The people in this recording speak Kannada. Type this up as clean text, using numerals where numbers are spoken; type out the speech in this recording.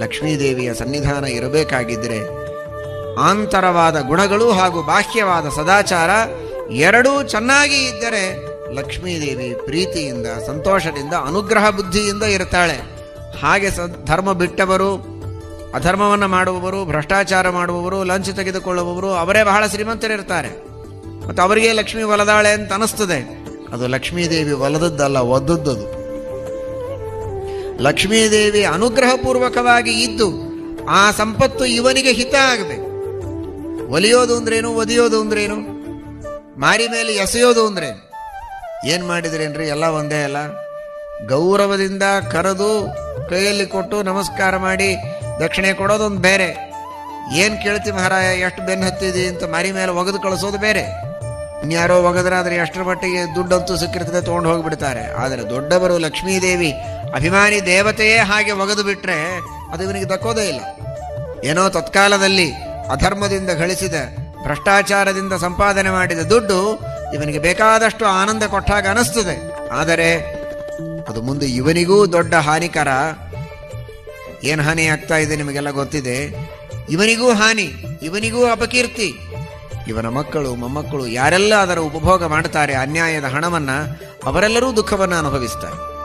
ಲಕ್ಷ್ಮೀದೇವಿಯ ಸನ್ನಿಧಾನ ಇರಬೇಕಾಗಿದ್ದರೆ ಆಂತರವಾದ ಗುಣಗಳು ಹಾಗೂ ಬಾಹ್ಯವಾದ ಸದಾಚಾರ ಎರಡೂ ಚೆನ್ನಾಗಿ ಇದ್ದರೆ ಲಕ್ಷ್ಮೀದೇವಿ ಪ್ರೀತಿಯಿಂದ, ಸಂತೋಷದಿಂದ, ಅನುಗ್ರಹ ಬುದ್ಧಿಯಿಂದ ಇರ್ತಾಳೆ. ಹಾಗೆ ಧರ್ಮ ಬಿಟ್ಟವರು, ಅಧರ್ಮವನ್ನು ಮಾಡುವವರು, ಭ್ರಷ್ಟಾಚಾರ ಮಾಡುವವರು, ಲಂಚ ತೆಗೆದುಕೊಳ್ಳುವವರು ಅವರೇ ಬಹಳ ಶ್ರೀಮಂತರಿರ್ತಾರೆ. ಮತ್ತು ಅವರಿಗೆ ಲಕ್ಷ್ಮಿ ಒಲದಾಳೆ ಅಂತ ಅನಿಸ್ತದೆ. ಅದು ಲಕ್ಷ್ಮೀದೇವಿ ಒಲದದ್ದಲ್ಲ, ಒದ್ದದ್ದು. ಲಕ್ಷ್ಮೀದೇವಿ ಅನುಗ್ರಹಪೂರ್ವಕವಾಗಿ ಇದ್ದು ಆ ಸಂಪತ್ತು ಇವನಿಗೆ ಹಿತ ಆಗಬೇಕು. ಒಲಿಯೋದು ಅಂದ್ರೇನು, ಒದಿಯೋದು ಅಂದ್ರೇನು, ಮಾರಿ ಮೇಲೆ ಎಸೆಯೋದು ಅಂದ್ರೇನು? ಏನು ಮಾಡಿದ್ರೇನ್ರಿ? ಎಲ್ಲ ಒಂದೇ ಅಲ್ಲ. ಗೌರವದಿಂದ ಕರೆದು ಕೈಯಲ್ಲಿ ಕೊಟ್ಟು ನಮಸ್ಕಾರ ಮಾಡಿ ದಕ್ಷಿಣೆ ಕೊಡೋದೊಂದು ಬೇರೆ. ಏನು ಕೇಳ್ತಿ ಮಹಾರಾಯ, ಎಷ್ಟು ಬೆನ್ನು ಹತ್ತಿದೆ ಅಂತ ಮಾರಿ ಮೇಲೆ ಒಗೆದು ಕಳಿಸೋದು ಬೇರೆ. ಇನ್ಯಾರೋ ಒಗೆದ್ರಾದ್ರೆ ಎಷ್ಟರ ಮಟ್ಟಿಗೆ ದುಡ್ಡಂತೂ ಸಿಕ್ಕಿರ್ತದೆ, ತೊಗೊಂಡು ಹೋಗಿಬಿಡ್ತಾರೆ. ಆದರೆ ದೊಡ್ಡವರು ಲಕ್ಷ್ಮೀದೇವಿ ಅಭಿಮಾನಿ ದೇವತೆಯೇ ಹಾಗೆ ಒಗೆದು ಬಿಟ್ರೆ ಅದು ಇವನಿಗೆ ದಕ್ಕೋದೇ ಇಲ್ಲ. ಏನೋ ತತ್ಕಾಲದಲ್ಲಿ ಅಧರ್ಮದಿಂದ ಗಳಿಸಿದ, ಭ್ರಷ್ಟಾಚಾರದಿಂದ ಸಂಪಾದನೆ ಮಾಡಿದ ದುಡ್ಡು ಇವನಿಗೆ ಬೇಕಾದಷ್ಟು ಆನಂದ ಕೊಟ್ಟಾಗ ಅನಿಸ್ತದೆ. ಆದರೆ ಅದು ಮುಂದೆ ಇವನಿಗೂ ದೊಡ್ಡ ಹಾನಿಕರ. ಏನು ಹಾನಿ ಆಗ್ತಾ ಇದೆ ನಿಮಗೆಲ್ಲ ಗೊತ್ತಿದೆ. ಇವನಿಗೂ ಹಾನಿ, ಇವನಿಗೂ ಅಪಕೀರ್ತಿ. ಇವನ ಮಕ್ಕಳು, ಮೊಮ್ಮಕ್ಕಳು ಯಾರೆಲ್ಲ ಅದರ ಉಪಭೋಗ ಮಾಡ್ತಾರೆ ಅನ್ಯಾಯದ ಹಣವನ್ನು, ಅವರೆಲ್ಲರೂ ದುಃಖವನ್ನು ಅನುಭವಿಸ್ತಾರೆ.